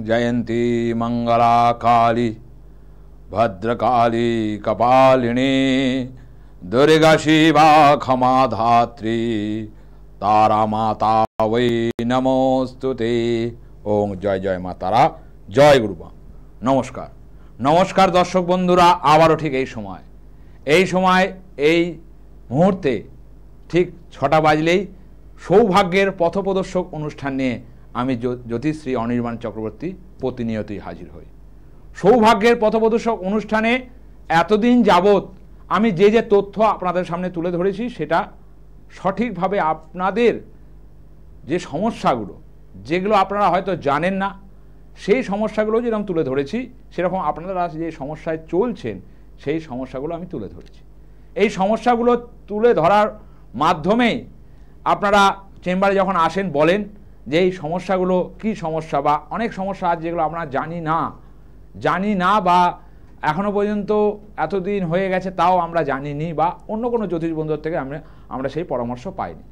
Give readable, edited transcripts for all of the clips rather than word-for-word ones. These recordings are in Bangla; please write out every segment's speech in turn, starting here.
जयंती मंगला काली भद्रकाली कपालिनी दुर्गा शिवा क्षमा धात्री तारा माता वै नमोस्तुते। ओम जय जय मा तारा, जय गुरुमा। नमस्कार नमस्कार दर्शक बंधुरा, आबारो ठीक এই সময় এই মুহূর্তে ঠিক ৬টা বাজলেই সৌভাগ্যের পথপ্রদর্শক অনুষ্ঠান নিয়ে আমি জ্যোতিষশ্রী অনির্বাণ চক্রবর্তী প্রতিনিয়তই হাজির হই। সৌভাগ্যের পথপ্রদর্শক অনুষ্ঠানে এতদিন যাবৎ আমি যে যে তথ্য আপনাদের সামনে তুলে ধরেছি সেটা সঠিকভাবে আপনাদের যে সমস্যাগুলো, যেগুলো আপনারা হয়তো জানেন না, সেই সমস্যাগুলো যেরকম তুলে ধরেছি সেরকম আপনারা যে সমস্যায় চলছেন সেই সমস্যাগুলো আমি তুলে ধরেছি। এই সমস্যাগুলো তুলে ধরার মাধ্যমে আপনারা চেম্বারে যখন আসেন বলেন যে এই সমস্যাগুলো কি সমস্যা, বা অনেক সমস্যা আছে যেগুলো আমরা জানি না বা এখনো পর্যন্ত এতদিন হয়ে গেছে তাও আমরা জানিনি, বা অন্য কোনো জ্যোতিষ বন্ধুর থেকে আমরা সেই পরামর্শ পাইনি।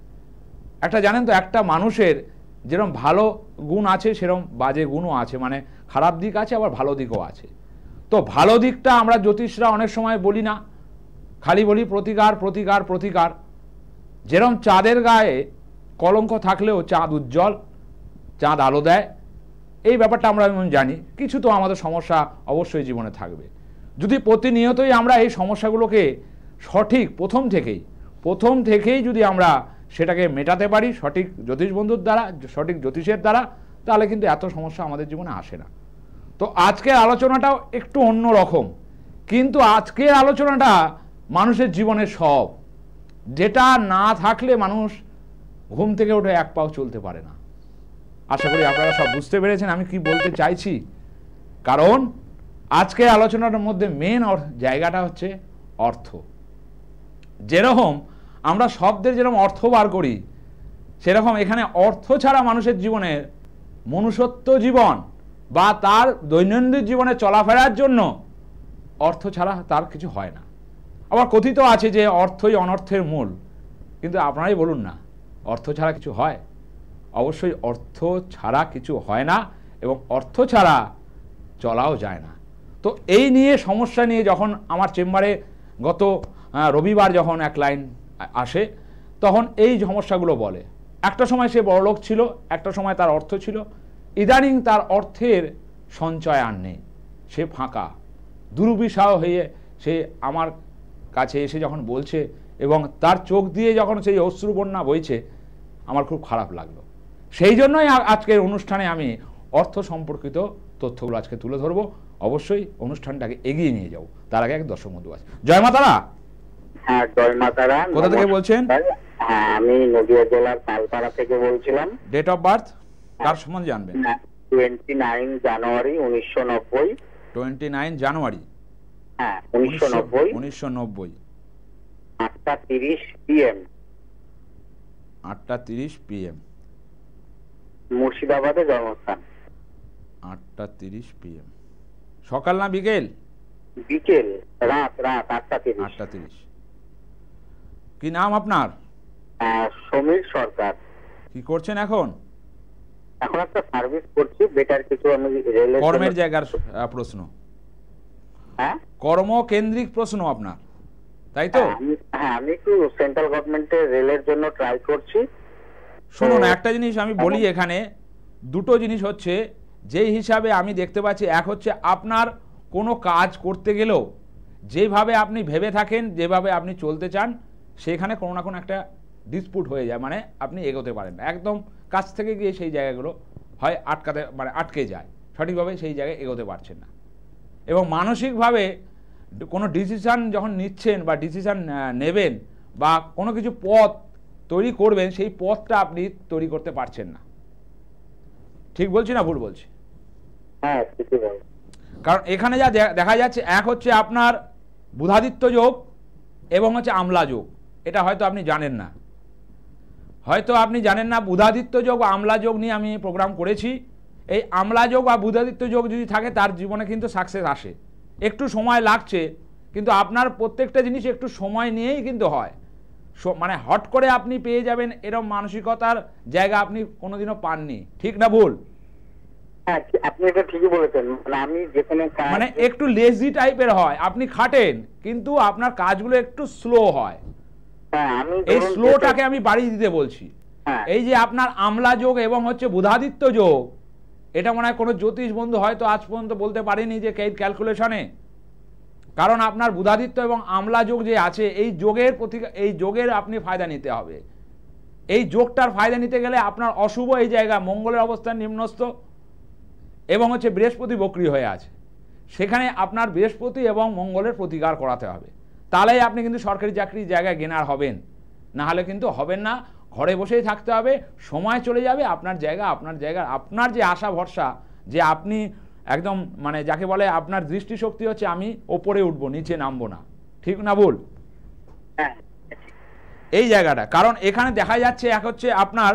একটা জানেন তো, একটা মানুষের যেরকম ভালো গুণ আছে সেরকম বাজে গুণও আছে, মানে খারাপ দিক আছে আবার ভালো দিকও আছে। তো ভালো দিকটা আমরা জ্যোতিষরা অনেক সময় বলি না, খালি বলি প্রতিকার প্রতিকার প্রতিকার। যেরকম চাঁদের গায়ে কলঙ্ক থাকলেও চাঁদ উজ্জ্বল, চাঁদ আলো দেয়, এই ব্যাপারটা আমরা জানি। কিছু তো আমাদের সমস্যা অবশ্যই জীবনে থাকবে। যদি প্রতিনিয়তই আমরা এই সমস্যাগুলোকে সঠিক প্রথম থেকেই যদি আমরা সেটাকে মেটাতে পারি সঠিক জ্যোতিষ বন্ধুর দ্বারা, সঠিক জ্যোতিষের দ্বারা, তাহলে কিন্তু এত সমস্যা আমাদের জীবনে আসে না। তো আজকের আলোচনাটাও একটু অন্য রকম, কিন্তু আজকের আলোচনাটা মানুষের জীবনের সব, যেটা না থাকলে মানুষ ঘুম থেকে উঠে এক পাও চলতে পারে না। আশা করি আপনারা সব বুঝতে পেরেছেন আমি কি বলতে চাইছি। কারণ আজকের আলোচনার মধ্যে মেন জায়গাটা হচ্ছে অর্থ। যেরকম আমরা শব্দের যেরকম অর্থ বার করি, সেরকম এখানে অর্থ ছাড়া মানুষের জীবনের মনুষ্যত্ব জীবন বা তার দৈনন্দিন জীবনে চলাফেরার জন্য অর্থ ছাড়া তার কিছু হয় না। আবার কথিত আছে যে অর্থই অনর্থের মূল, কিন্তু আপনারাই বলুন না, অর্থ ছাড়া কিছু হয়? অবশ্যই অর্থ ছাড়া কিছু হয় না, এবং অর্থ ছাড়া চলাও যায় না। তো এই নিয়ে সমস্যা নিয়ে যখন আমার চেম্বারে গত রবিবার যখন এক লাইন আসে, তখন এই সমস্যাগুলো বলে। একটা সময় সে বড়লোক ছিল, একটা সময় তার অর্থ ছিল, ইদানিং তার অর্থের সঞ্চয় আর নেই, সে ফাঁকা, দুর্বিষহ হয়ে সে আমার কাছে এসে যখন বলছে এবং তার চোখ দিয়ে যখন সেই অশ্রুবন্যা বইছে, আমার খুব খারাপ লাগলো। সেই জন্যই আজকের অনুষ্ঠানে আমি অর্থ সম্পর্কিত তথ্যগুলো আজকে তুলে ধরবো। অবশ্যই অনুষ্ঠানটাকে এগিয়ে নিয়ে যাবো, তার আগে এক দর্শক বন্ধু আছে। জয় মা তারা। হ্যাঁ, জয় মা তারা। কোথা থেকে বলছেন? হ্যাঁ, আমি নদিয়া জেলার তালপাড়া থেকে বলছিলাম। ডেট অফ বার্থ কার সম্বন্ধে জানবেন? 29 জানুয়ারি 1990। 29 জানুয়ারি, হ্যাঁ 1990। 1990, 8:30 PM। 8:30 PM, মুর্শিদাবাদে জন্মস্থান। 8:30 PM, সকাল না বিকেল? বিকেল, রাত 8:30। 8:30। কি নাম আপনার? সমীর সরকার। কি করছেন এখন? এখন একটা সার্ভিস করছি, বেটার কিছু আমি রেলের কর্মের জায়গার প্রশ্ন? হ্যাঁ, কর্মকেন্দ্রিক প্রশ্ন আপনার, তাই তো? হ্যাঁ, আমি একটু সেন্ট্রাল গভর্নমেন্টের রেলের জন্য ট্রাই করছি। শুনুন, একটা জিনিস আমি বলি, এখানে দুটো জিনিস হচ্ছে যেই হিসাবে আমি দেখতে পাচ্ছি। এক হচ্ছে আপনার কোনো কাজ করতে গেলেও যেভাবে আপনি ভেবে থাকেন, যেভাবে আপনি চলতে চান, সেখানে কোনো না কোনো একটা ডিসপুট হয়ে যায়, মানে আপনি এগোতে পারেন না। একদম কাছ থেকে গিয়ে সেই জায়গাগুলো হয় আটকে যায়, সঠিকভাবে সেই জায়গায় এগোতে পারছেন না। এবং মানসিকভাবে কোনো ডিসিশান যখন নিচ্ছেন বা ডিসিশান নেবেন বা কোনো কিছু পথ তৈরি করবেন, সেই পথটা আপনি তৈরি করতে পারছেন না। ঠিক বলছি না ভুল বলছি? হ্যাঁ, ঠিকই বল। কারণ এখানে যা দেখা যাচ্ছে, এক হচ্ছে আপনার বুধাদিত্য যোগ এবং হচ্ছে আমলা যোগ। এটা হয়তো আপনি জানেন না, বুধাদিত্য যোগ বা আমলা যোগ নিয়ে আমি প্রোগ্রাম করেছি। এই আমলা যোগ বা বুধাদিত্য যোগ যদি থাকে, তার জীবনে কিন্তু সাকসেস আসে। একটু সময় লাগছে, কিন্তু আপনার প্রত্যেকটা জিনিস একটু সময় নিয়েই কিন্তু হয়। মানে হট করে আপনি পেয়ে যাবেন এরকম মানসিকতার জায়গা আপনি কোনোদিনও পাননি। ঠিক না ভুল? হ্যাঁ, আপনি এটা ঠিকই বলেছেন। মানে আমি যেখানে মানে একটু লেজি টাইপের হয়, আপনি খাটেন কিন্তু আপনার কাজগুলো একটু স্লো হয়। হ্যাঁ, আমি এই স্লোটাকে আমি বাড়িয়ে দিতে বলছি। হ্যাঁ, এই যে আপনার আমলা যোগ এবং হচ্ছে বুধাদিত্য যোগ, এটা মনে হয় কোনো জ্যোতিষ বন্ধু হয়তো আজ পর্যন্ত বলতে পারেনি যে ক্যালকুলেশনে। কারণ আপনার বুধাদিত্য এবং আমলা যোগ যে আছে, এই যোগের আপনি ফায়দা নিতে হবে। এই যোগটার ফায়দা নিতে গেলে আপনার অশুভ এই জায়গা, মঙ্গলের অবস্থান নিম্নস্থ এবং হচ্ছে বৃহস্পতি বক্রী হয়ে আছে, সেখানে আপনার বৃহস্পতি এবং মঙ্গলের প্রতিকার করাতে হবে। তাহলেই আপনি কিন্তু সরকারি চাকরির জায়গায় গেনার হবেন, না হলে কিন্তু হবেন না। ঘরে বসেই থাকতে হবে, সময় চলে যাবে, আপনার আপনার যে আশা ভরসা, যে আপনি একদম মানে যাকে বলে আপনার দৃষ্টিশক্তি হচ্ছে আমি ওপরে উঠবো নিচে নামবো না, ঠিক না ভুল? হ্যাঁ, এই জায়গাটা, কারণ এখানে দেখা যাচ্ছে এক হচ্ছে আপনার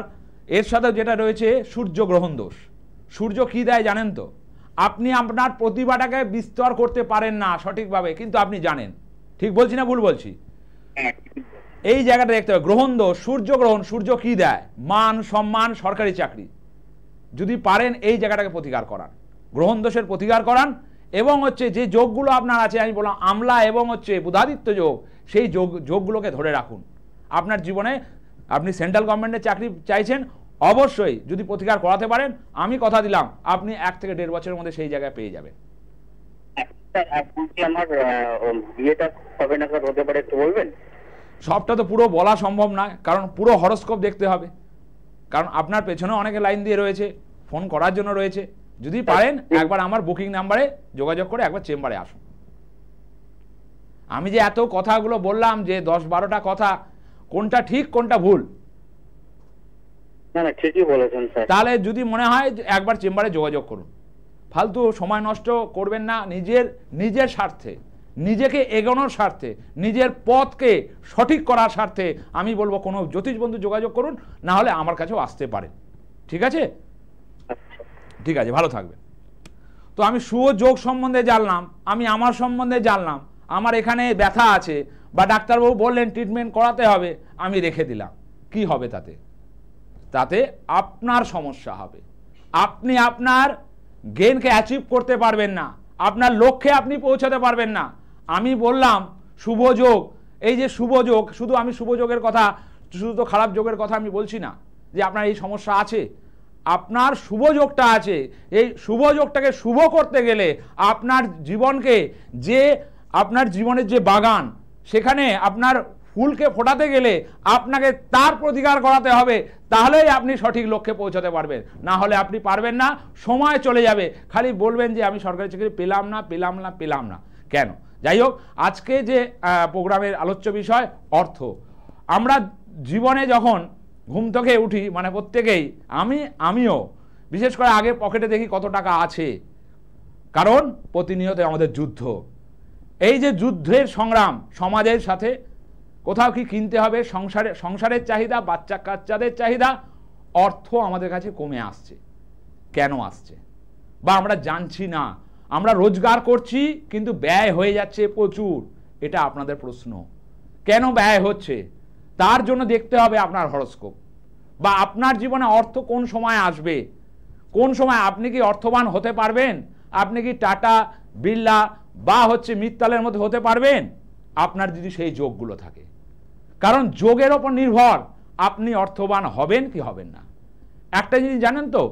এর সাথে যেটা রয়েছে সূর্য গ্রহণ দোষ। সূর্য কি দেয় জানেন তো? আপনি আপনার প্রতিভাটাকে বিস্তর করতে পারেন না সঠিকভাবে, কিন্তু আপনি জানেন। ঠিক বলছি না ভুল বলছি? হ্যাঁ, এই জায়গাটা দেখতে হবে। গ্রহণ দোষ, সূর্য গ্রহণ, সূর্য কি দেয়? মান সম্মান, সরকারি চাকরি। যদি পারেন এই জায়গাটাকে প্রতিকার করান, গ্রহণ দোষের প্রতিকার করান, এবং হচ্ছে যে যোগগুলো আপনার আছে, আমি বললাম আমলা এবং হচ্ছে বুধাদিত্য যোগ, সেই যোগগুলোকে ধরে রাখুন আপনার জীবনে। আপনি সেন্ট্রাল গভর্নমেন্টের চাকরি চাইছেন, অবশ্যই যদি প্রতিকার করাতে পারেন, আমি কথা দিলাম আপনি 1 থেকে 1.5 বছরের মধ্যে সেই জায়গায় পেয়ে যাবেন। আমার বিয়েটা কবে নাগাদ হতে পারে একটু বলবেন? সবটা তো পুরো বলা সম্ভব নয়, কারণ পুরো হরোস্কোপ দেখতে হবে। কারণ আপনার পেছনে অনেকে লাইন দিয়ে রয়েছে, ফোন করার জন্য রয়েছে। যদি পারেন একবার আমার বুকিং নাম্বারে যোগাযোগ করে একবার চেম্বারে আসুন। আমি যে এত কথাগুলো বললাম, যে 10-12টা কথা, কোনটা ঠিক কোনটা ভুল? না না, ঠিকই বলেছেন স্যার। তাহলে যদি মনে হয় একবার চেম্বারে যোগাযোগ করুন। ফালতু সময় নষ্ট করবেন না নিজের স্বার্থে, নিজেকে এগোনোর স্বার্থে, নিজের পথকে সঠিক করার স্বার্থে আমি বলবো কোনো জ্যোতিষ বন্ধু যোগাযোগ করুন, না হলে আমার কাছেও আসতে পারেন। ঠিক আছে? ঠিক আছে, ভালো থাকবেন। তো আমি শুভ যোগ সম্বন্ধে জানলাম, আমি আমার সম্বন্ধে জানলাম, আমার এখানে ব্যথা আছে বা ডাক্তারবাবু বললেন ট্রিটমেন্ট করাতে হবে, আমি রেখে দিলাম। কি হবে তাতে আপনার সমস্যা হবে। আপনি আপনার গেইনকে অ্যাচিভ করতে পারবেন না, আপনার লক্ষ্যে আপনি পৌঁছাতে পারবেন না। আমি বললাম শুভ যোগ, এই যে শুভ যোগ, শুধু আমি শুভ যোগের কথা, শুধু তো খারাপ যোগের কথা আমি বলছি না যে আপনার এই সমস্যা আছে। আপনার শুভ যোগটা আছে, এই শুভ যোগটাকে শুভ করতে গেলে আপনার জীবনকে, যে আপনার জীবনের যে বাগান, সেখানে আপনার ফুলকে ফোটাতে গেলে আপনাকে তার প্রতিকার করাতে হবে, তাহলেই আপনি সঠিক লক্ষ্যে পৌঁছাতে পারবেন। না হলে আপনি পারবেন না, সময় চলে যাবে, খালি বলবেন যে আমি সরকারি চাকরি পেলাম না কেন। যাই হোক, আজকে যে প্রোগ্রামের আলোচ্য বিষয় অর্থ। আমরা জীবনে যখন ঘুম থেকে উঠি, মানে প্রত্যেকেই, আমিও বিশেষ করে আগে পকেটে দেখি কত টাকা আছে, কারণ প্রতিনিয়ত আমাদের যুদ্ধ। এই যে যুদ্ধের সংগ্রাম সমাজের সাথে, কোথাও কি কিনতে হবে, সংসারের চাহিদা, বাচ্চা কাচ্চাদের চাহিদা, অর্থ আমাদের কাছে কমে আসছে। কেন আসছে? বা আমরা জানছি না। আমরা রোজগার করছি কিন্তু ব্যয় হয়ে যাচ্ছে প্রচুর। এটা আপনাদের প্রশ্ন। কেন ব্যয় হচ্ছে? তার জন্য দেখতে হবে আপনার হরোস্কোপ, বা আপনার জীবনে অর্থ কোন সময় আসবে, কোন সময় আপনি কি অর্থবান হতে পারবেন, আপনি কি টাটা, বিড়লা বা হচ্ছে মিত্তালের মধ্যে হতে পারবেন, আপনার যদি সেই যোগগুলো থাকে। কারণ যোগের ওপর নির্ভর আপনি অর্থবান হবেন কি হবেন না। একটা জিনিস জানেন তো,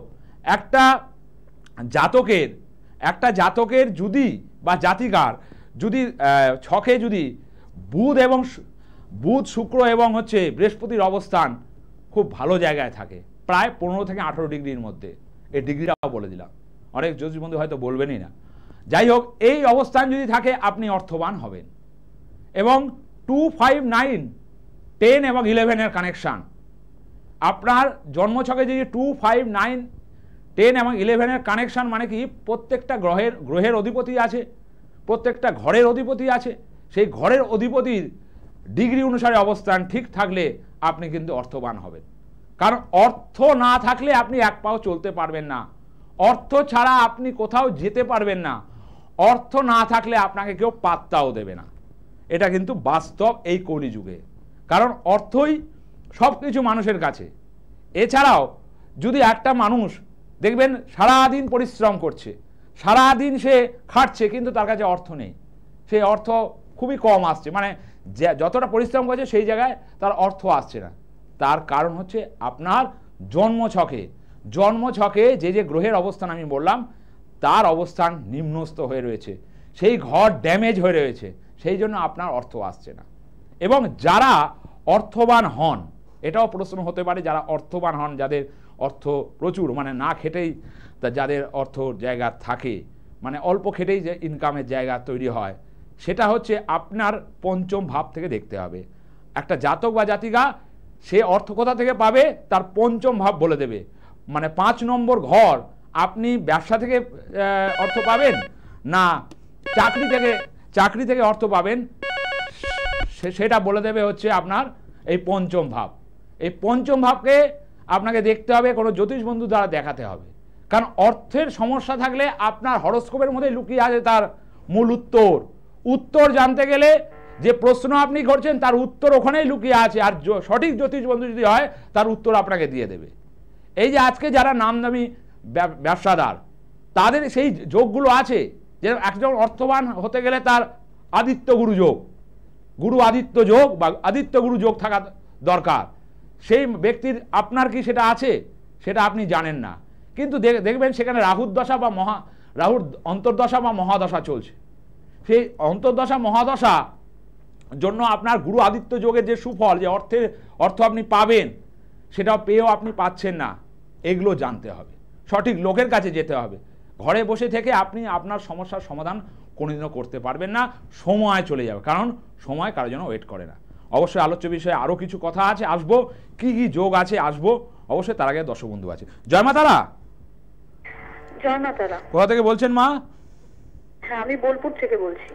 একটা জাতকের যদি, বা জাতিকার যদি ছকে যদি বুধ শুক্র এবং হচ্ছে বৃহস্পতির অবস্থান খুব ভালো জায়গায় থাকে, প্রায় 15 থেকে 18 ডিগ্রির মধ্যে, এই ডিগ্রিটাও বলে দিলাম, অনেক জ্যোতিষ বন্ধু হয়তো বলবেনই না। যাই হোক, এই অবস্থান যদি থাকে আপনি অর্থবান হবেন। এবং 2, 5, 9, 10 এবং 11 কানেকশান, আপনার জন্মছকে যদি 2, 5, 9, 10 এবং 11 কানেকশান, মানে কি প্রত্যেকটা গ্রহের অধিপতি আছে, প্রত্যেকটা ঘরের অধিপতি আছে, সেই ঘরের অধিপতির ডিগ্রি অনুসারে অবস্থান ঠিক থাকলে আপনি কিন্তু অর্থবান হবেন। কারণ অর্থ না থাকলে আপনি এক পাও চলতে পারবেন না, অর্থ ছাড়া আপনি কোথাও যেতে পারবেন না, অর্থ না থাকলে আপনাকে কেউ পাত্তাও দেবে না। এটা কিন্তু বাস্তব এই কলিযুগে। কারণ অর্থই সব কিছু মানুষের কাছে। এছাড়াও যদি একটা মানুষ দেখবেন সারাদিন পরিশ্রম করছে, সারাদিন সে খাটছে, কিন্তু তার কাছে অর্থ নেই, সেই অর্থ খুবই কম আসছে, মানে যতটা পরিশ্রম করছে সেই জায়গায় তার অর্থ আসছে না। তার কারণ হচ্ছে আপনার জন্মছকে যে যে গ্রহের অবস্থান আমি বললাম তার অবস্থান নিম্নস্থ হয়ে রয়েছে, সেই ঘর ড্যামেজ হয়ে রয়েছে, সেই জন্য আপনার অর্থ আসছে না। এবং যারা অর্থবান হন, এটাও প্রশ্ন হতে পারে, যারা অর্থবান হন, যাদের অর্থ প্রচুর, মানে না খেটেই যাদের অর্থ জায়গা থাকে, মানে অল্প খেটেই যে ইনকামের জায়গা তৈরি হয়, সেটা হচ্ছে আপনার পঞ্চম ভাব থেকে দেখতে হবে। একটা জাতক বা জাতিকা সে অর্থ কোথা থেকে পাবে তার পঞ্চম ভাব বলে দেবে। মানে 5 নম্বর ঘর, আপনি ব্যবসা থেকে অর্থ পাবেন না চাকরি থেকে অর্থ পাবেন, সেটা বলে দেবে হচ্ছে আপনার এই পঞ্চম ভাব। এই পঞ্চম ভাবকে আপনাকে দেখতে হবে, কোনো জ্যোতিষ বন্ধু দ্বারা দেখাতে হবে। কারণ অর্থের সমস্যা থাকলে আপনার হরোস্কোপের মধ্যে লুকিয়ে আছে তার মূল উত্তর জানতে গেলে যে প্রশ্ন আপনি করছেন তার উত্তর ওখানেই লুকিয়ে আছে, আর সঠিক জ্যোতিষ বন্ধু যদি হয় তার উত্তর আপনাকে দিয়ে দেবে। এই যে আজকে যারা নামদামি ব্যবসাদার, তাদের সেই যোগগুলো আছে, যে একজন অর্থবান হতে গেলে তার আদিত্য গুরু যোগ, গুরু আদিত্য যোগ বা আদিত্য গুরু যোগ থাকা দরকার। সেই ব্যক্তির আপনার কি সেটা আছে, সেটা আপনি জানেন না, কিন্তু দেখবেন সেখানে রাহুর দশা বা রাহুর অন্তর্দশা বা মহাদশা চলছে। সেই অন্তর্দশা মহাদশা জন্য আপনার গুরু আদিত্য যোগের যে সুফল, যে অর্থ আপনি পাবেন, সেটাও পেয়েও আপনি পাচ্ছেন না, এগুলো জানতে হবে, সঠিক লোকের কাছে যেতে হবে। ঘরে বসে থেকে আপনি আপনার সমস্যার সমাধান কোনোদিনও করতে পারবেন না, সময় চলে যাবে, কারণ সময় কারোর জন্য ওয়েট করে না। অবশ্যই আলোচ্য বিষয়ে আরও কিছু কথা আছে, আসবো কি কি যোগ আছে আসবো অবশ্যই, তার আগে দর্শক বন্ধু আছে। জয় মা তারা। জয় মা তারা। কোথা থেকে বলছেন মা? হ্যাঁ, আমি বোলপুর থেকে বলছি।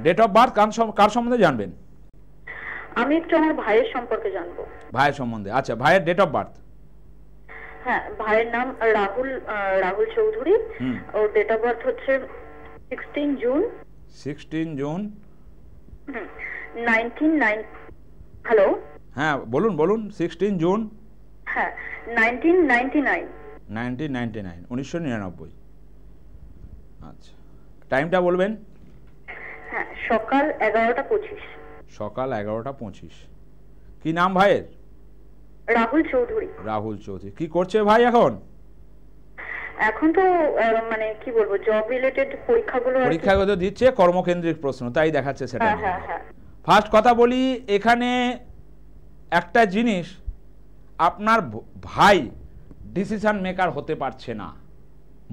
ডেট অফ বার্থ কার সম্বন্ধে জানবেন? আমি একটু আমার ভাইয়ের সম্পর্কে জানবো। ভাইয়ের সম্বন্ধে, আচ্ছা, ভাইয়ের ডেট অফ বার্থ? হ্যাঁ, ভাইয়ের নাম রাহুল চৌধুরী। ওর ডেট অফ বার্থ হচ্ছে 16 জুন 1990। হ্যালো, হ্যাঁ বলুন 16 জুন, হ্যাঁ 1999। 1999। আচ্ছা, টাইমটা বলবেন? হ্যাঁ, সকাল 11টা 25। সকাল 11টা 25। কি নাম ভাইয়ের? রাহুল চৌধুরী। রাহুল চৌধুরী। কি করছে ভাই এখন? এখন তো মানে কি বলবো, জব রিলেটেড পরীক্ষাগুলো দিচ্ছে, কর্মকেন্দ্রিক প্রশ্ন তাই দেখাচ্ছে সেটা। হ্যাঁ। ফার্স্ট কথা বলি, এখানে একটা জিনিস, আপনার ভাই ডিসিশন মেকার হতে পারছে না,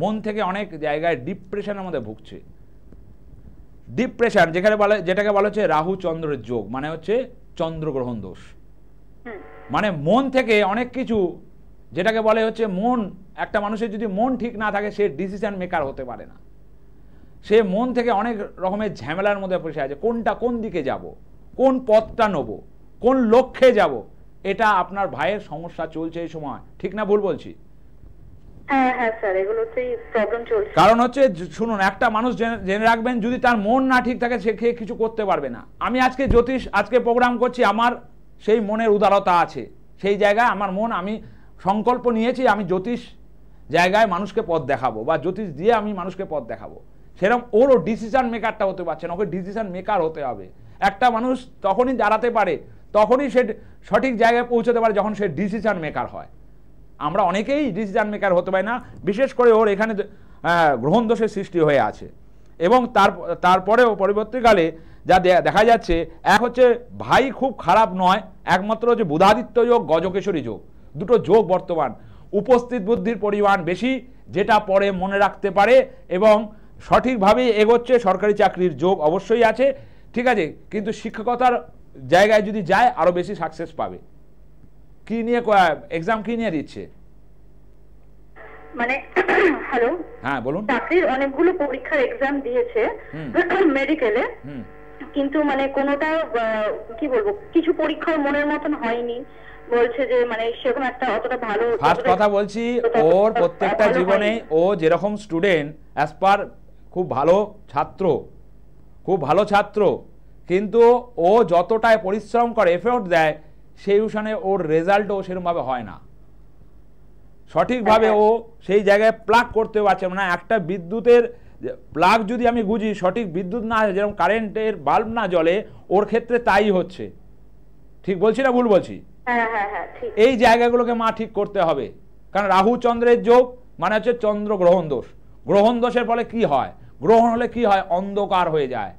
মন থেকে অনেক জায়গায় ডিপ্রেশনের মধ্যে ভুগছে। ডিপ্রেশন যেটাকে বলা হচ্ছে রাহু চন্দ্রের যোগ, মানে হচ্ছে চন্দ্রগ্রহণ দোষ। মানে মন থেকে অনেক কিছু, যেটাকে বলে হচ্ছে মন, একটা মানুষের যদি মন ঠিক না থাকে সে ডিসিশন মেকার হতে পারে না। সে মন থেকে অনেক রকমের ঝামেলার মধ্যে পড়ে আছে, কোন দিকে যাব, কোন পথটা নেব, কোন লক্ষ্যে যাব, এটা আপনার ভাইয়ের সমস্যা চলছে এই সময়, ঠিক না ভুল বলছি? হ্যাঁ স্যার, এগুলোতেই প্রবলেম চলছে। কারণ হচ্ছে শুনুন, একটা মানুষ জেনে রাখবেন, যদি তার মন না ঠিক থাকে সে কিছু করতে পারবে না। আমি আজকে প্রোগ্রাম করছি, আমার সেই মনের উদারতা আছে, সেই জায়গায় আমার মন, আমি সংকল্প নিয়েছি আমি জ্যোতিষ জায়গায় মানুষকে পথ দেখাবো, বা জ্যোতিষ দিয়ে আমি মানুষকে পথ দেখাবো। সেরকম ওরও ডিসিশন মেকারটা হতে পারছে না, ওকে ডিসিশন মেকার হতে হবে। একটা মানুষ তখনই দাঁড়াতে পারে, তখনই সে সঠিক জায়গায় পৌঁছতে পারে যখন সে ডিসিশন মেকার হয়। আমরা অনেকেই ডিসিশন মেকার হতে পারি না, বিশেষ করে ওর এখানে গ্রহণ দোষের সৃষ্টি হয়ে আছে। এবং তারপরেও পরবর্তীকালে যা দেখা যাচ্ছে, এক হচ্ছে ভাই খুব খারাপ নয়, একমাত্র হচ্ছে বুধাদিত্য যোগ, গজকেশরী যোগ, দুটো যোগ বর্তমান। উপস্থিত বুদ্ধির পরিমাণ বেশি, যেটা পরে মনে রাখতে পারে এবং সঠিকভাবে এগোচ্ছে। সরকারি চাকরির যোগ অবশ্যই আছে, ঠিক আছে, কিন্তু শিক্ষকতার জায়গায় যদি যায় আরো বেশি সাকসেস পাবে। কি নিয়ে এক্সাম কি নিয়ে দিচ্ছে? মানে হ্যালো, হ্যাঁ বলুন। চাকরির অনেকগুলো পরীক্ষার এক্সাম দিয়েছে মেডিকেলে, কিন্তু মানে কোনোটা কি বলবো, কিছু পরীক্ষার মনের মতন হয়নি। বলছে যে মানে সেরকম একটা অতটা ভালো। ফার্স্ট কথা বলছি, ওর প্রত্যেকটা জীবনে ও যেরকম স্টুডেন্ট, অ্যাজ পার খুব ভালো ছাত্র, কিন্তু ও যতটাই পরিশ্রম করে, এফোর্ট দেয়, সেই অনুসারে ওর রেজাল্টও সেরকমভাবে হয় না। সঠিকভাবে ও সেই জায়গায় প্লাগ করতে পারছে না। একটা বিদ্যুতের প্লাগ যদি আমি বুঝি, সঠিক বিদ্যুৎ না, যেরকম কারেন্টের বাল্ব না জ্বলে, ওর ক্ষেত্রে তাই হচ্ছে। ঠিক বলছি না ভুল বলছি? এই জায়গাগুলোকে মা ঠিক করতে হবে। কারণ রাহু চন্দ্রের যোগ মানে হচ্ছে চন্দ্র গ্রহণ দোষ। গ্রহণ দোষের ফলে কি হয়, গ্রহণ হলে কি হয়, অন্ধকার হয়ে যায়।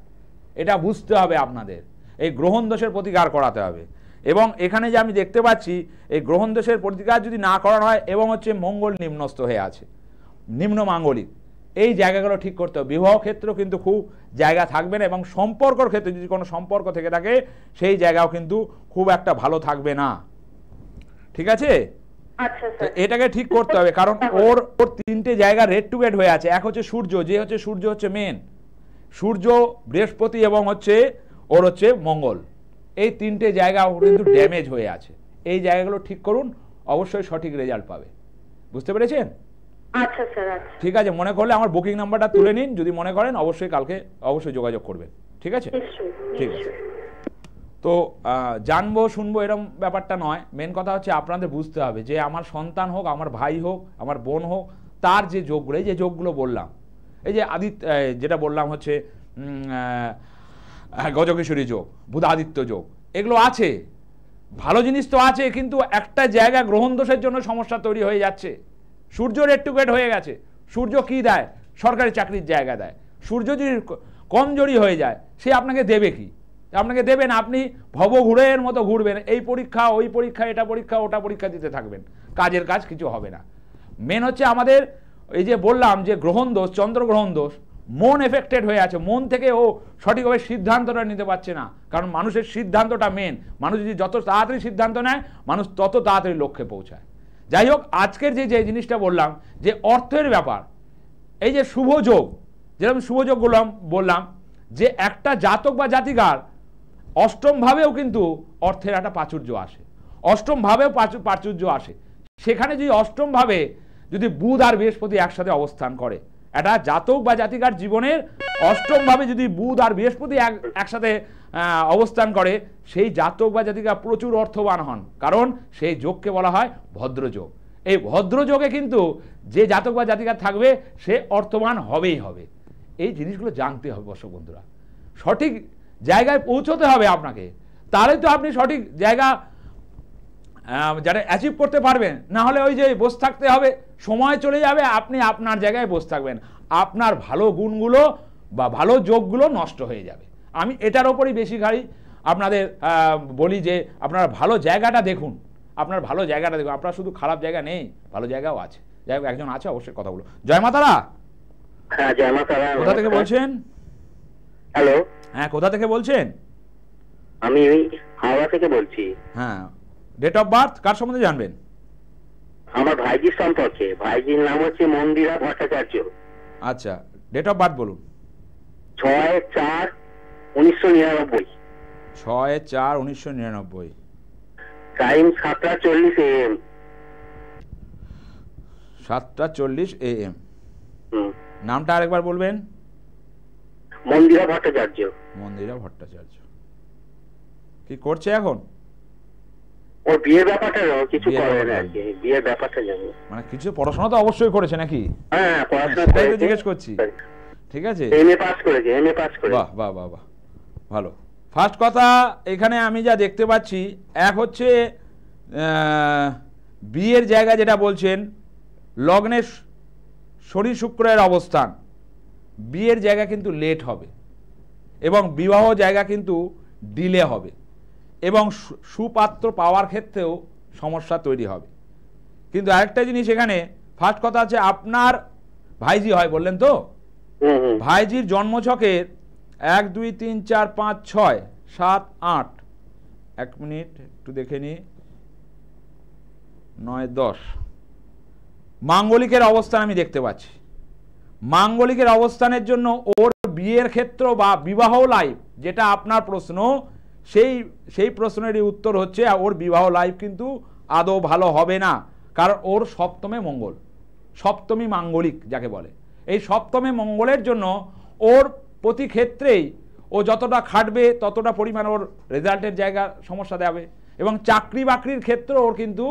এটা বুঝতে হবে আপনাদের। এই গ্রহণ দোষের প্রতিকার করাতে হবে। এবং এখানে যে আমি দেখতে পাচ্ছি এই গ্রহণ দোষের প্রতিকার যদি না করানো হয়, এবং হচ্ছে মঙ্গল নিম্নস্থ হয়ে আছে, নিম্ন মাঙ্গলিক, এই জায়গাগুলো ঠিক করতে হবে। বিবাহ ক্ষেত্রেও কিন্তু খুব জায়গা থাকবে না, এবং সম্পর্কর ক্ষেত্রে যদি কোনো সম্পর্ক থেকে থাকে সেই জায়গাও কিন্তু খুব একটা ভালো থাকবে না। ঠিক আছে? এটাকে ঠিক করতে হবে। কারণ ওর তিনটে জায়গা রেড টু গেট হয়ে আছে। এক হচ্ছে সূর্য, যে হচ্ছে সূর্য হচ্ছে মেন, সূর্য, বৃহস্পতি এবং হচ্ছে ওর হচ্ছে মঙ্গল। এই তিনটে জায়গা কিন্তু ড্যামেজ হয়ে আছে। এই জায়গাগুলো ঠিক করুন, অবশ্যই সঠিক রেজাল্ট পাবে। বুঝতে পেরেছেন? আচ্ছা স্যার। ঠিক আছে, মনে করলে আমার বুকিং নাম্বারটা তুলে নিন, যদি মনে করেন অবশ্যই কালকে অবশ্যই যোগাযোগ করবেন। ঠিক আছে? ঠিক আছে। তো জানবো শুনবো এরকম ব্যাপারটা নয়, মেন কথা হচ্ছে আপনাদের বুঝতে হবে যে আমার সন্তান হোক, আমার ভাই হোক, আমার বোন হোক, তার যে যোগগুলো, এই যে যোগগুলো বললাম, এই যে যেটা বললাম হচ্ছে গজকেশ্বরী যোগ, বুধাদিত্য যোগ, এগুলো আছে, ভালো জিনিস তো আছে, কিন্তু একটা জায়গা গ্রহণ দোষের জন্য সমস্যা তৈরি হয়ে যাচ্ছে। সূর্য রেড টু গেট হয়ে গেছে। সূর্য কি দেয়? সরকারি চাকরির জায়গা দেয়। সূর্য যদি কমজোরি হয়ে যায়, সে আপনাকে দেবে কি? আপনাকে দেবেন, আপনি ভবঘুরের মতো ঘুরবেন, এই পরীক্ষা ওই পরীক্ষা, এটা পরীক্ষা ওটা পরীক্ষা দিতে থাকবেন, কাজের কাজ কিছু হবে না। মেন হচ্ছে আমাদের এই যে বললাম যে গ্রহণ দোষ, চন্দ্রগ্রহণ দোষ, মন এফেক্টেড হয়ে আছে। মন থেকে ও সঠিকভাবে সিদ্ধান্তটা নিতে পারছে না। কারণ মানুষের সিদ্ধান্তটা মেন। মানুষ যদি যত তাড়াতাড়ি সিদ্ধান্ত নেয়, মানুষ তত তাড়াতাড়ি লক্ষ্যে পৌঁছায়। যাই হোক, আজকের যে জিনিসটা বললাম যে অর্থের ব্যাপার, এই যে শুভ যোগ, যেরকম শুভ যোগ বললাম যে একটা জাতক বা জাতিকার অষ্টম ভাবেও কিন্তু অর্থের একটা প্রাচুর্য আসে, অষ্টম ভাবেও প্রাচুর্য আসে। সেখানে যদি অষ্টম ভাবে যদি বুধ আর বৃহস্পতি একসাথে অবস্থান করে, একটা জাতক বা জাতিকার জীবনের অষ্টম ভাবে যদি বুধ আর বৃহস্পতি একসাথে অবস্থান করে, সেই জাতক বা জাতিকা প্রচুর অর্থবান হন। কারণ সেই যোগকে বলা হয় ভদ্রযোগ। এই ভদ্রযোগে কিন্তু যে জাতক বা জাতিকা থাকবে সে অর্থবান হবেই হবে। এই জিনিসগুলো জানতে হবে দর্শক বন্ধুরা, সঠিক জায়গায় পৌঁছতে হবে আপনাকে, তাহলে তো আপনি সঠিক জায়গা যারা অ্যাচিভ করতে পারবেন। না হলে ওই যে বসে থাকতে হবে, সময় চলে যাবে, আপনি আপনার জায়গায় বসে থাকবেন, আপনার ভালো গুণগুলো বা ভালো যোগগুলো নষ্ট হয়ে যাবে। আমি এটার ওপরই বেশি গাড়ি আপনাদের বলি যে আপনারা ভালো জায়গাটা দেখুন, আপনার ভালো জায়গাটা দেখুন। আপনার শুধু খারাপ জায়গা নেই, ভালো জায়গাও আছে। যাই হোক, একজন আছে, অবশ্যই কথা বলো। জয় মাতারা। হ্যাঁ, জয় মাতারা। কোথা থেকে বলছেন? হ্যালো। হ্যাঁ, কোথা থেকে বলছেন? আমি হাওড়া থেকে বলছি। হ্যাঁ, ডেট অফ বার্থ কার সম্বন্ধে জানবেন? আমার ভাইজির সম্পর্কে। ভাইজির নাম হচ্ছে মন্দিরা ভট্টাচার্য। আচ্ছা, ডেট অফ বার্থ বলুন। 6/4/1999। 6/4/1999। Time 7:40 AM। 7:40 AM। নামটা আরেকবার বলবেন? মন্দিরা ভট্টাচার্য। মন্দিরা ভট্টাচার্য। কি করছে এখন? ও বিয়ের ব্যাপারটা কিছু করে না আর কি, বিয়ের ব্যাপারটা জানি। মানে কিছু পড়াশোনা তো অবশ্যই করেছে নাকি? হ্যাঁ, পড়াশোনা করেছে, জিজ্ঞেস করছি। ঠিক আছে, এমএ পাস করেছে। এমএ পাস করে। বাহ বাহ বাহ বাহ, ভালো। ফার্স্ট কথা, এখানে আমি যা দেখতে পাচ্ছি, এক হচ্ছে বিয়ের জায়গা যেটা বলছেন, লগ্নে শনি শুক্রের অবস্থান, বিয়ের জায়গা কিন্তু লেট হবে, এবং বিবাহ জায়গা কিন্তু ডিলে হবে, এবং সুপাত্র পাওয়ার ক্ষেত্রেও সমস্যা তৈরি হবে। কিন্তু আরেকটা জিনিস এখানে ফার্স্ট কথা আছে, আপনার ভাইজি হয় বললেন তো, ভাইজির জন্মছকের 1 2 3 4 5 6 7 8, 1 মিনিট একটু দেখে নি, 9 10 মাঙ্গলিকের অবস্থান আমি দেখতে পাচ্ছি। মাঙ্গলিকের অবস্থানের জন্য ওর বিয়ের ক্ষেত্র বা বিবাহ লাইফ, যেটা আপনার প্রশ্ন, সেই প্রশ্নেরই উত্তর হচ্ছে ওর বিবাহ লাইফ কিন্তু আদৌ ভালো হবে না। কারণ ওর সপ্তমে মঙ্গল, সপ্তমী মাঙ্গলিক যাকে বলে, এই সপ্তমে মঙ্গলের জন্য ওর প্রতি ক্ষেত্রেই ও যতটা খাটবে ততটা পরিমাণ ওর রেজাল্টের জায়গা সমস্যা দেবে, এবং চাকরি বাকরির ক্ষেত্রে ওর কিন্তু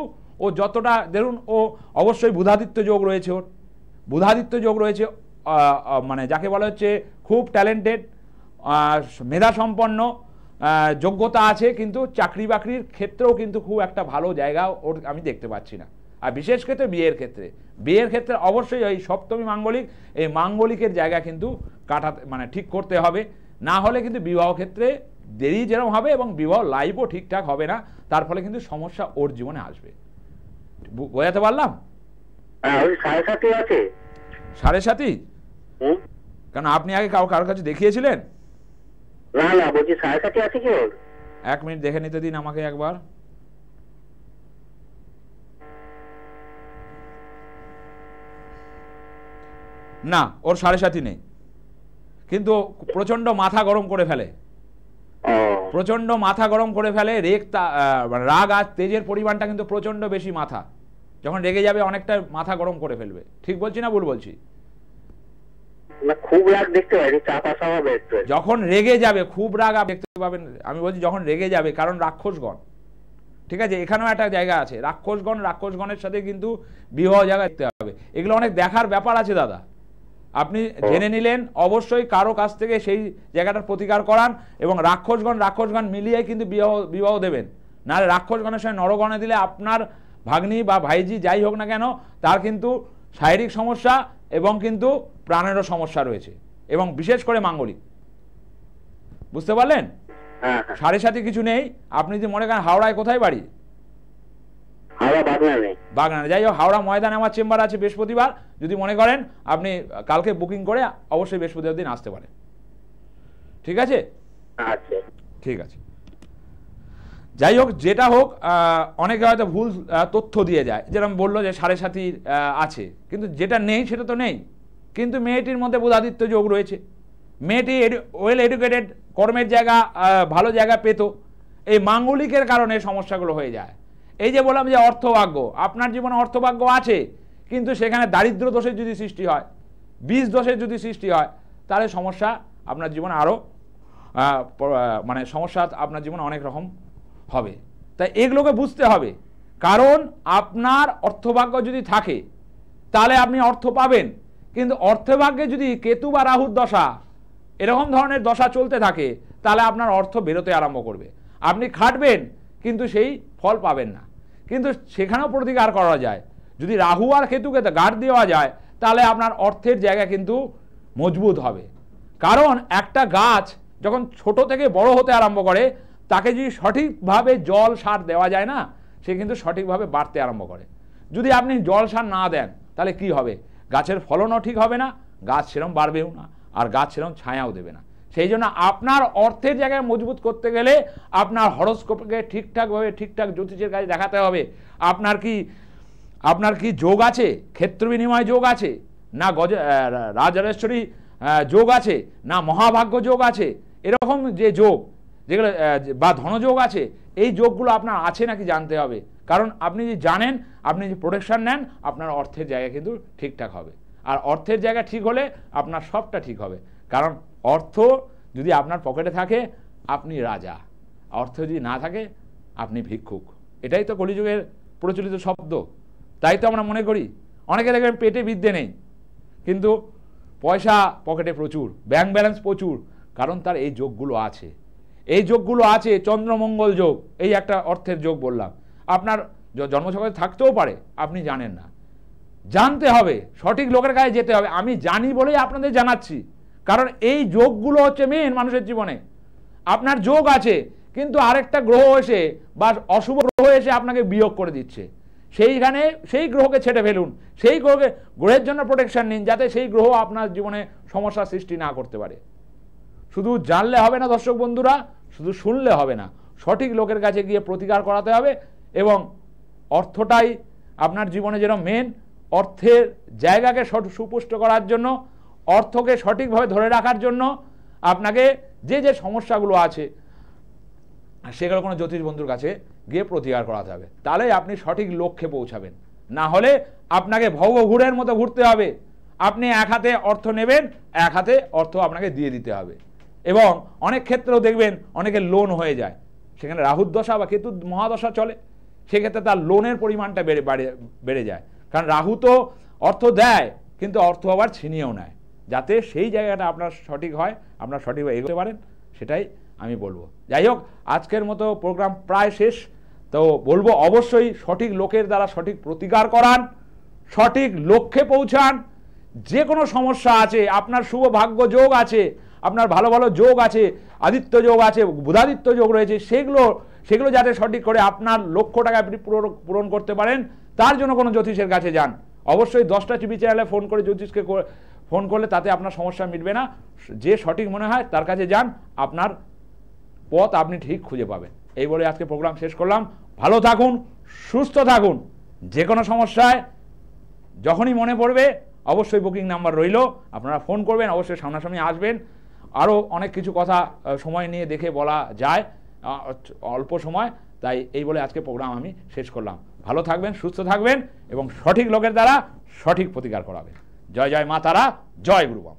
ও যতটা ধরুন ও অবশ্যই বুধাদিত্য যোগ রয়েছে, ওর বুধাদিত্য যোগ রয়েছে, মানে যাকে বলা হচ্ছে খুব ট্যালেন্টেড, মেধা সম্পন্ন, যোগ্যতা আছে, কিন্তু চাকরি বাকরির ক্ষেত্রেও কিন্তু খুব একটা ভালো জায়গা ওর আমি দেখতে পাচ্ছি না। আর বিশেষ ক্ষেত্রে বিয়ের ক্ষেত্রে অবশ্যই এই সপ্তমী মাঙ্গলিক, এই মাঙ্গলিকের জায়গা কিন্তু কাটাতে মানে ঠিক করতে হবে, না হলে কিন্তু বিবাহ ক্ষেত্রে দেরি যেরকম হবে এবং বিবাহ লাইফও ঠিকঠাক হবে না, তার ফলে কিন্তু সমস্যা ওর জীবনে আসবে। বোঝাতে পারলাম? 7.5 আছে। 7.5? কেন আপনি আগে কারোর কাছে দেখিয়েছিলেন? না বলছি 7.5 আছে কি ওর? 1 মিনিট দেখে নিতে দিন আমাকে একবার। না, ওর 7.5 নেই, কিন্তু প্রচন্ড মাথা গরম করে ফেলে, প্রচন্ড মাথা গরম করে ফেলে, রাগ আর তেজের পরিমাণটা কিন্তু প্রচন্ড বেশি। মাথা যখন রেগে যাবে অনেকটা মাথা গরম করে ফেলবে। ঠিক বলছি না ভুল বলছি? খুব রাগ দেখতে পাই, চাপ আসা হবে যখন রেগে যাবে, খুব রাগ দেখতে পাবেন। আমি বলছি যখন রেগে যাবে, কারণ রাক্ষসগণ, ঠিক আছে, এখানেও একটা জায়গা আছে রাক্ষসগণের সাথে কিন্তু বিবাহ জায়গা দেখতে হবে। এগুলো অনেক দেখার ব্যাপার আছে দাদা, আপনি জেনে নিলেন। অবশ্যই কারো কাছ থেকে সেই জায়গাটার প্রতিকার করান এবং রাক্ষসগণ মিলিয়ে কিন্তু বিবাহ দেবেন, নাহলে রাক্ষসগণের সঙ্গে নরগণে দিলে আপনার ভাগ্নি বা ভাইজি যাই হোক না কেন তার কিন্তু শারীরিক সমস্যা এবং কিন্তু প্রাণেরও সমস্যা রয়েছে, এবং বিশেষ করে মাঙ্গলিক। বুঝতে পারলেন? 7.5 কিছু নেই। আপনি যদি মনে করেন হাওড়ায় কোথায় বাড়ি? বাগনানে। যাই হোক, হাওড়া ময়দানে আমার চেম্বার আছে বৃহস্পতিবার। যদি মনে করেন আপনি কালকে বুকিং করে অবশ্যই বৃহস্পতিবার দিন আসতে পারেন। ঠিক আছে? ঠিক আছে। যাই হোক, যেটা হোক, অনেকে হয়তো ভুল তথ্য দিয়ে যায়, যেরকম বললো যে 7.5 আছে, কিন্তু যেটা নেই সেটা তো নেই। কিন্তু মেয়েটির মধ্যে বুধাদিত্য যোগ রয়েছে, মেয়েটি ওয়েল এডুকেটেড, কর্মের জায়গা ভালো জায়গা পেত, এই মাঙ্গলিকের কারণে সমস্যাগুলো হয়ে যায়। এই যে বললাম যে অর্থভাগ্য, আপনার জীবনে অর্থভাগ্য আছে, কিন্তু সেখানে দারিদ্র দোষের যদি সৃষ্টি হয়, বীজ দোষের যদি সৃষ্টি হয়, তাহলে সমস্যা আপনার জীবনে আরও মানে সমস্যা আপনার জীবনে অনেক রকম হবে। তাই এগুলোকে বুঝতে হবে, কারণ আপনার অর্থভাগ্য যদি থাকে তাহলে আপনি অর্থ পাবেন, কিন্তু অর্থভাগ্যে যদি কেতু বা রাহুর দশা এরকম ধরনের দশা চলতে থাকে তাহলে আপনার অর্থ বেরোতে আরম্ভ করবে। আপনি খাটবেন কিন্তু সেই ফল পাবেন না। কিন্তু সেখানেও প্রতিকার করা যায়, যদি রাহু আর কেতুকে গার্ড দেওয়া যায় তাহলে আপনার অর্থের জায়গা কিন্তু মজবুত হবে। কারণ একটা গাছ যখন ছোট থেকে বড় হতে আরম্ভ করে, তাকে যদি সঠিকভাবে জল সার দেওয়া যায় না, সে কিন্তু সঠিকভাবে বাড়তে আরম্ভ করে। যদি আপনি জল সার না দেন তাহলে কি হবে? গাছের ফলনও ঠিক হবে না, গাছ সেরকম বাড়বেও না, আর গাছ সেরকম ছায়াও দেবে না। সেই জন্য আপনার অর্থের জায়গায় মজবুত করতে গেলে আপনার হরোস্কোপকে ঠিকঠাকভাবে ঠিকঠাক জ্যোতিষের কাছে দেখাতে হবে। আপনার কি যোগ আছে, ক্ষেত্র বিনিময় যোগ আছে, না রাজরাজেশ্বরী যোগ আছে, না মহাভাগ্য যোগ আছে, এরকম যে যোগ যেগুলো বা ধনযোগ আছে, এই যোগগুলো আপনার আছে নাকি জানতে হবে। কারণ আপনি যদি জানেন, আপনি যে প্রোটেকশন নেন, আপনার অর্থের জায়গা কিন্তু ঠিকঠাক হবে। আর অর্থের জায়গা ঠিক হলে আপনার সবটা ঠিক হবে। কারণ অর্থ যদি আপনার পকেটে থাকে আপনি রাজা, অর্থ যদি না থাকে আপনি ভিক্ষুক। এটাই তো কলিযুগের প্রচলিত শব্দ। তাই তো আমরা মনে করি, অনেকে দেখবেন পেটে বিদ্যে নেই কিন্তু পয়সা পকেটে প্রচুর, ব্যাংক ব্যালেন্স প্রচুর, কারণ তার এই যোগগুলো আছে। এই যোগগুলো আছে, চন্দ্রমঙ্গল যোগ, এই একটা অর্থের যোগ বললাম। আপনার জন্মছকে থাকতেও পারে, আপনি জানেন না। জানতে হবে, সঠিক লোকের কাছে যেতে হবে। আমি জানি বলেই আপনাদের জানাচ্ছি, কারণ এই যোগগুলো হচ্ছে মেন মানুষের জীবনে। আপনার যোগ আছে, কিন্তু আরেকটা গ্রহ এসে বা অশুভ গ্রহ এসে আপনাকে বিয়োগ করে দিচ্ছে। সেইখানে সেই গ্রহকে ছেড়ে ফেলুন, সেই গ্রহের জন্য প্রোটেকশন নিন, যাতে সেই গ্রহ আপনার জীবনে সমস্যার সৃষ্টি না করতে পারে। শুধু জানলে হবে না দর্শক বন্ধুরা, শুধু শুনলে হবে না, সঠিক লোকের কাছে গিয়ে প্রতিকার করাতে হবে। এবং অর্থটাই আপনার জীবনে যেন মেন, অর্থের জায়গাকে সুপুষ্ট করার জন্য, অর্থকে সঠিকভাবে ধরে রাখার জন্য আপনাকে যে সমস্যাগুলো আছে সেগুলো কোনো জ্যোতিষ বন্ধুর কাছে গিয়ে প্রতিকার করাতে হবে, তাহলে আপনি সঠিক লক্ষ্যে পৌঁছাবেন। না হলে আপনাকে ভবঘুরের মতো ঘুরতে হবে। আপনি এক হাতে অর্থ নেবেন, এক হাতে অর্থ আপনাকে দিয়ে দিতে হবে। এবং অনেক ক্ষেত্রেও দেখবেন অনেকে লোন হয়ে যায়, সেখানে রাহুর দশা বা কেতুর মহাদশা চলে, সেক্ষেত্রে তার লোনের পরিমাণটা বেড়ে যায়। কারণ রাহু তো অর্থ দেয় কিন্তু অর্থ আবার ছিনিয়েও নেয়। যাতে সেই জায়গাটা আপনার সঠিক হয়, আপনার সঠিকভাবে এগোতে পারেন, সেটাই আমি বলবো। যাই হোক, আজকের মতো প্রোগ্রাম প্রায় শেষ। তো বলবো অবশ্যই সঠিক লোকের দ্বারা সঠিক প্রতিকার করান, সঠিক লক্ষ্যে পৌঁছান। যে কোনো সমস্যা আছে, আপনার শুভ ভাগ্য যোগ আছে, আপনার ভালো ভালো যোগ আছে, আদিত্য যোগ আছে, বুধাদিত্য যোগ রয়েছে, সেগুলো যাতে সঠিক করে আপনার লক্ষ্যটাকে আপনি পূরণ করতে পারেন, তার জন্য কোনো জ্যোতিষের কাছে যান। অবশ্যই 10টা টিভি চ্যানেলে ফোন করে জ্যোতিষকে ফোন করলে তাতে আপনার সমস্যা মিটবে না। যে সঠিক মনে হয় তার কাছে যান, আপনার পথ আপনি ঠিক খুঁজে পাবেন। এই বলে আজকে প্রোগ্রাম শেষ করলাম। ভালো থাকুন, সুস্থ থাকুন। যে কোনো সমস্যায় যখনই মনে পড়বে অবশ্যই বুকিং নাম্বার রইল, আপনারা ফোন করবেন, অবশ্যই সামনাসামনি আসবেন। আরও অনেক কিছু কথা সময় নিয়ে দেখে বলা যায়, অল্প সময়, তাই এই বলে আজকে প্রোগ্রাম আমি শেষ করলাম। ভালো থাকবেন, সুস্থ থাকবেন এবং সঠিক লোকের দ্বারা সঠিক প্রতিকার করাবেন। জয় জয় মা তারা, জয় গুরুবাম।